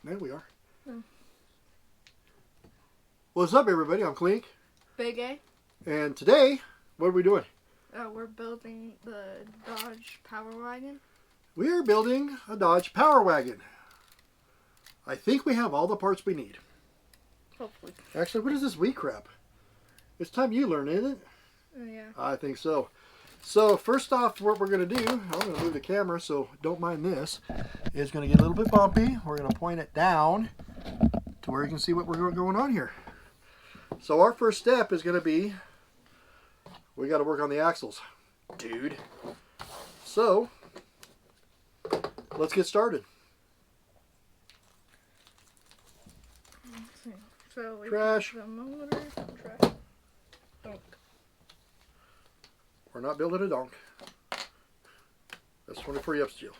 There we are. Oh. What's up, everybody? I'm Clink. Big A. And today, what are we doing? We're building the Dodge Power Wagon. We are building a Dodge Power Wagon. I think we have all the parts we need. Hopefully. Actually, what is this wee crap? It's time you learn, isn't it? Yeah. I think so. So, first off, what we're going to do, I'm going to move the camera, so don't mind this. It's going to get a little bit bumpy. We're going to point it down to where you can see what we're going on here. So, our first step is going to be, we got to work on the axles, dude. So, let's get started. So we Trash. have the motor. Trash. Donk. We're not building a donk. That's 24 yups, Jill.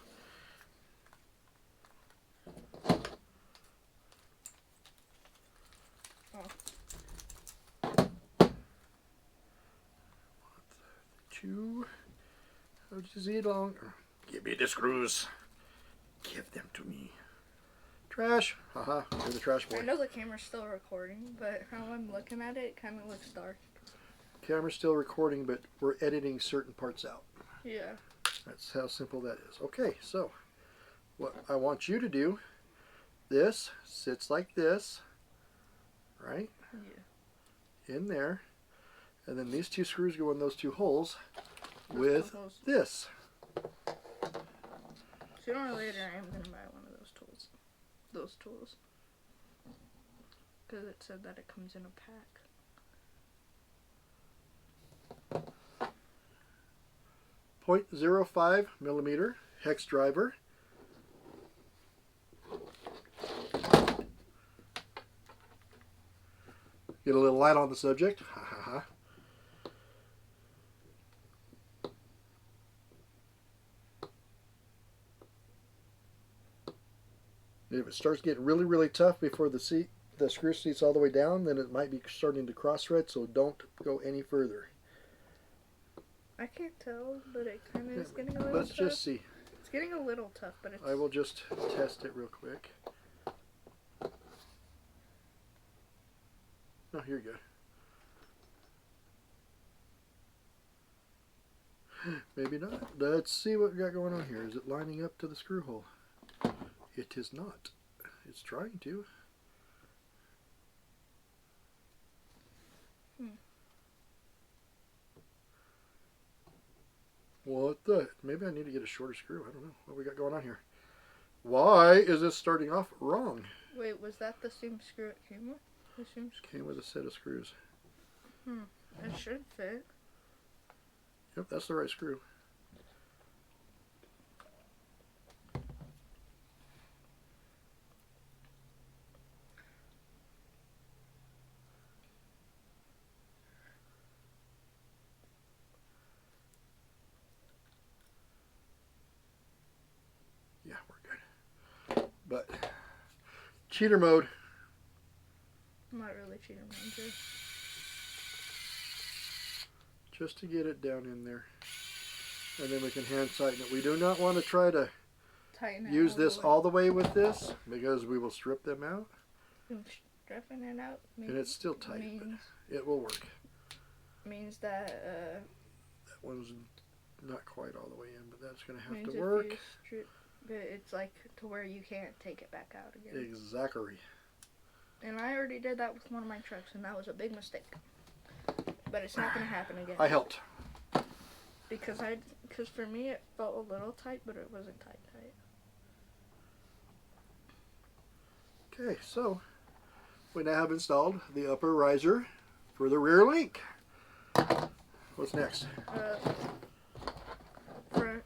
Oh. 2. How does it long? Give me the screws. Give them to me. Trash. Haha. You're the trash boy. I know the camera's still recording, but how I'm looking at it, it kind of looks dark. Camera's still recording, but we're editing certain parts out. Yeah. That's how simple that is. Okay, so what I want you to do, this sits like this, right? Yeah. In there. And then these 2 screws go in those 2 holes with this. Sooner or later, I'm going to buy one of those tools. Because it said that it comes in a pack. 0.05 millimeter hex driver. Get a little light on the subject. Ha ha ha. If it starts getting really, really tough before the screw seat's all the way down, then it might be starting to cross thread, so don't go any further. I can't tell, but it kind of is getting a little Let's tough. just see. It's getting a little tough, but it's... I will just test it real quick. Oh, you're good. Maybe not. Let's see what we got going on here. Is it lining up to the screw hole? It is not. It's trying to. What the? Maybe I need to get a shorter screw. I don't know what we got going on here. Why is this starting off wrong? Wait, was that the same screw it came with? The same screw? Came with a set of screws. It should fit. Yep, that's the right screw. Yeah, we're good. But cheater mode. Not really cheater mode. Just to get it down in there. And then we can hand tighten it. We do not want to try to use this all the way with this because we will strip them out. Stripping it out means, and it's still tight, but it will work. Means that that one's not quite all the way in, but that's going to have to if work. You strip it, it's like to where you can't take it back out again. Exactly. And I already did that with one of my trucks, and that was a big mistake. But it's not going to happen again. I helped. Because for me it felt a little tight, but it wasn't tight. Okay, so we now have installed the upper riser for the rear link. What's next? Front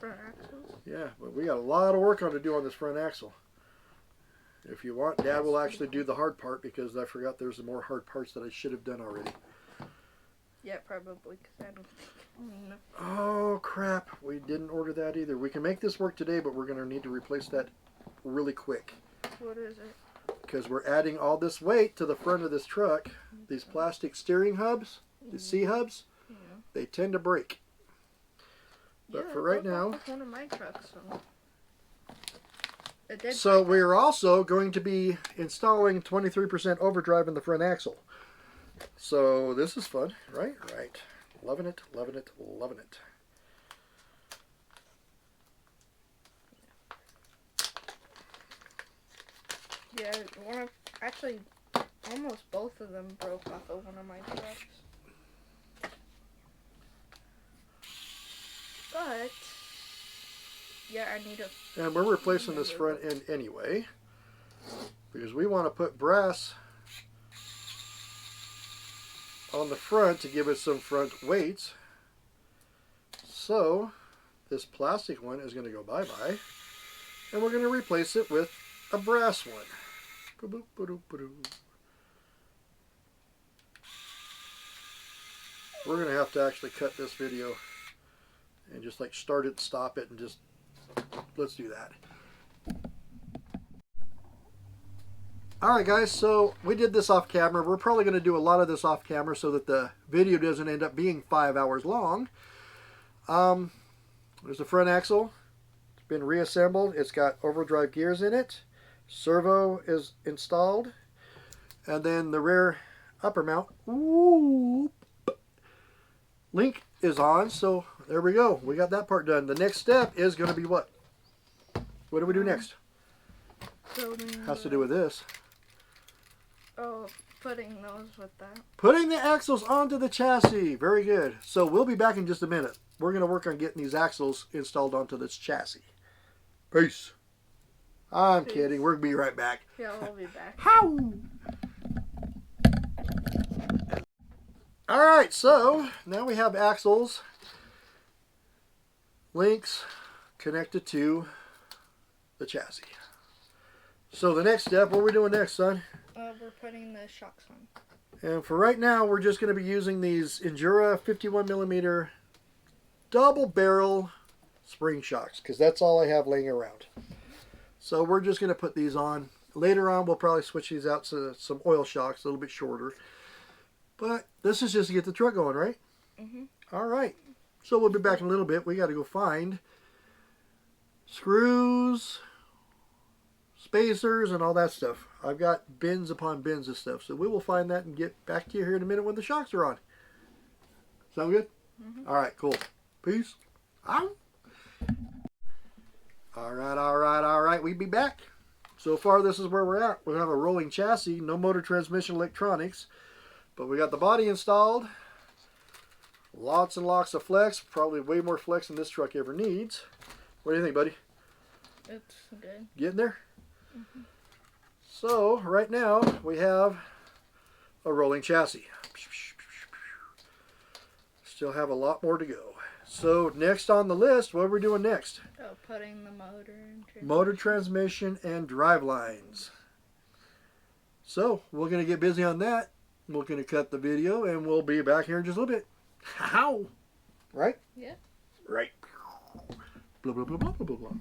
axles. Yeah, but we got a lot of work to do on this front axle. If you want, Dad will actually do the hard part because I forgot there's some more hard parts that I should have done already. Yeah, probably, because I don't think... No. Oh, crap. We didn't order that either. We can make this work today, but we're going to need to replace that really quick. What is it? Because we're adding all this weight to the front of this truck. These plastic steering hubs, the C-hubs, they tend to break. But for right now... One of my trucks, so... It did. So we're also going to be installing 23% overdrive in the front axle. So this is fun, right? Right. Loving it, loving it, loving it. Yeah, actually, almost both of them broke off of one of my trucks. But, yeah, I need a... And we're replacing this front end anyway, because we want to put brass on the front to give it some front weight. So this plastic one is going to go bye-bye, and we're going to replace it with a brass one. We're going to have to actually cut this video and just like start it, stop it, and just let's do that. Alright guys, so we did this off camera. We're probably going to do a lot of this off camera so that the video doesn't end up being 5 hours long. There's the front axle. It's been reassembled. It's got overdrive gears in it. Servo is installed. And then the rear upper mount. Ooh, link is on. So there we go. We got that part done. The next step is going to be what? What do we do next? Has to do with this. Oh, putting those with that. Putting the axles onto the chassis. Very good. So we'll be back in just a minute. We're going to work on getting these axles installed onto this chassis. Peace. I'm kidding. We're going to be right back. Yeah, we'll be back. How? Alright, so now we have axles, links connected to the chassis. So the next step, what are we doing next, son? We're putting the shocks on. And for right now, we're just going to be using these Endura 51mm double barrel spring shocks, because that's all I have laying around. So we're just going to put these on. Later on, we'll probably switch these out to some oil shocks, a little bit shorter. But this is just to get the truck going, right? Mm-hmm. All right. So we'll be back in a little bit. We got to go find screws, spacers, and all that stuff. I've got bins upon bins of stuff. So we will find that and get back to you here in a minute when the shocks are on. Sound good? Mm-hmm. All right, cool. Peace. Ow. All right, all right, all right. We'll be back. So far, this is where we're at. We have a rolling chassis, no motor transmission electronics. But we got the body installed. Lots and lots of flex. Probably way more flex than this truck ever needs. What do you think, buddy? It's good. Getting there? Mm-hmm. So, right now, we have a rolling chassis. Still have a lot more to go. So, next on the list, what are we doing next? Oh, putting the motor and transmission. Motor, transmission, and drive lines. So, we're going to get busy on that. We're going to cut the video, and we'll be back here in just a little bit. How? Right? Yeah. Right. Blah, blah, blah, blah, blah, blah.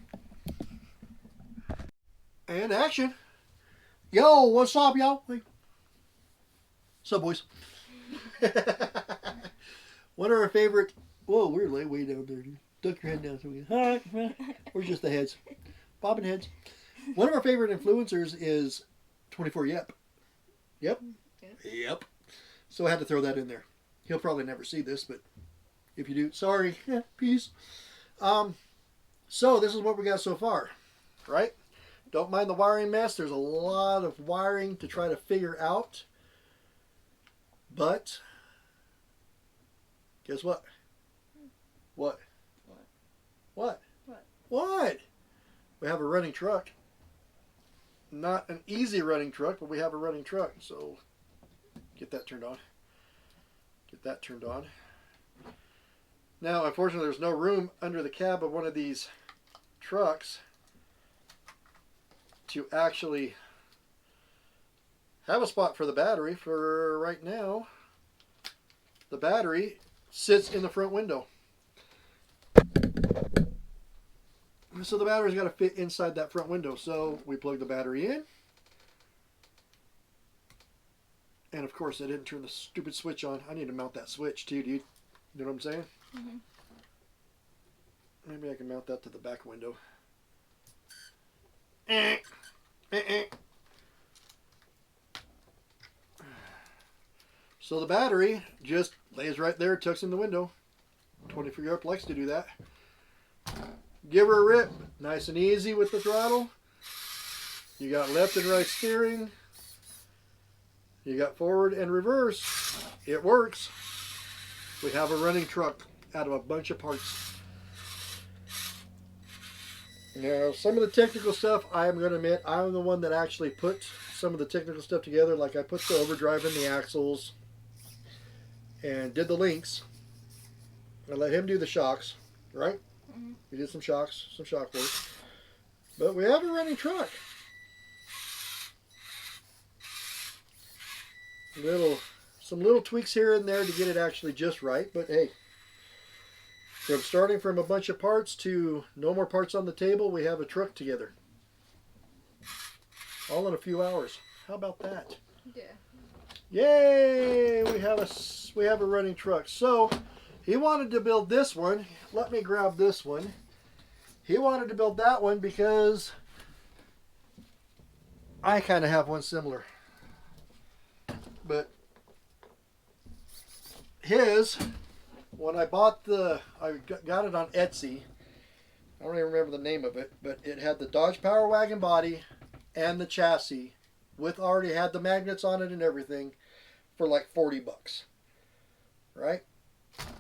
And action. Yo, what's up, y'all? Hey. What's up, boys? One of our favorite... Whoa, we're way down there, dude. Duck your head down so we can... Hi. We're just the heads. Bobbing heads. One of our favorite influencers is 24 Yep. Yep. Yep. So I had to throw that in there. He'll probably never see this, but if you do, sorry. Yeah, peace. So this is what we got so far, right? Don't mind the wiring mess. There's a lot of wiring to try to figure out. But guess what? What? What? What? What? We have a running truck. Not an easy running truck, but we have a running truck. So get that turned on. Get that turned on. Now, unfortunately, there's no room under the cab of one of these trucks to actually have a spot for the battery. For right now, the battery sits in the front window. So the battery's got to fit inside that front window. So we plug the battery in. And of course, I didn't turn the stupid switch on. I need to mount that switch too, dude. You know what I'm saying? Mm-hmm. Maybe I can mount that to the back window. So the battery just lays right there, tucks in the window. 24 Europe likes to do that. Give her a rip, nice and easy with the throttle. You got left and right steering. You got forward and reverse. It works. We have a running truck out of a bunch of parts. Now, some of the technical stuff, I am going to admit, I'm the one that actually put some of the technical stuff together. Like I put the overdrive in the axles and did the links. I let him do the shocks, right? Mm-hmm. He did some shocks, some shock work. But we have a running truck. Some little tweaks here and there to get it actually just right. But hey, from starting from a bunch of parts to no more parts on the table, we have a truck together. All in a few hours. How about that? Yeah. Yay! We have a running truck. So he wanted to build this one. Let me grab this one. He wanted to build that one because I kind of have one similar. But his, when I bought I got it on Etsy. I don't even remember the name of it, but it had the Dodge Power Wagon body and the chassis already had the magnets on it and everything for like 40 bucks. Right?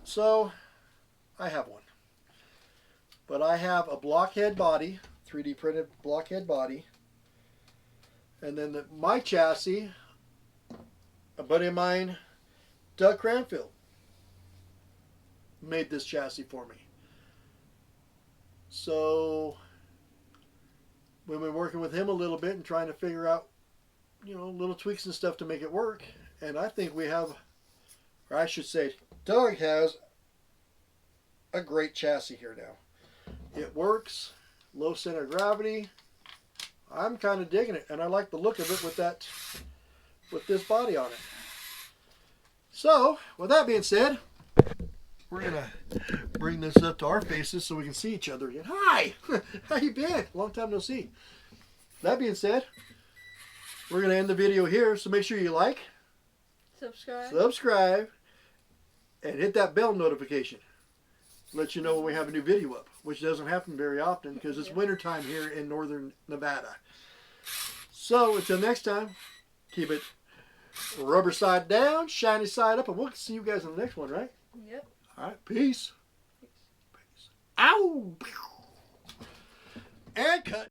So I have one. But I have a blockhead body, 3D printed blockhead body. And then my chassis, a buddy of mine, Doug Cranfield, made this chassis for me. So we've been working with him a little bit and trying to figure out, little tweaks and stuff to make it work. And I think we have, or I should say, Doug has a great chassis here now. It works, low center of gravity. I'm kind of digging it, and I like the look of it with this body on it. So, with that being said, we're gonna bring this up to our faces so we can see each other again. Hi, how you been? Long time no see. That being said, we're gonna end the video here. So make sure you like, subscribe, and hit that bell notification. Let you know when we have a new video up, which doesn't happen very often because it's wintertime here in northern Nevada. So until next time, keep it rubber side down, shiny side up, and we'll see you guys in the next one, right? Yep. All right, peace. Peace. Ow! And cut.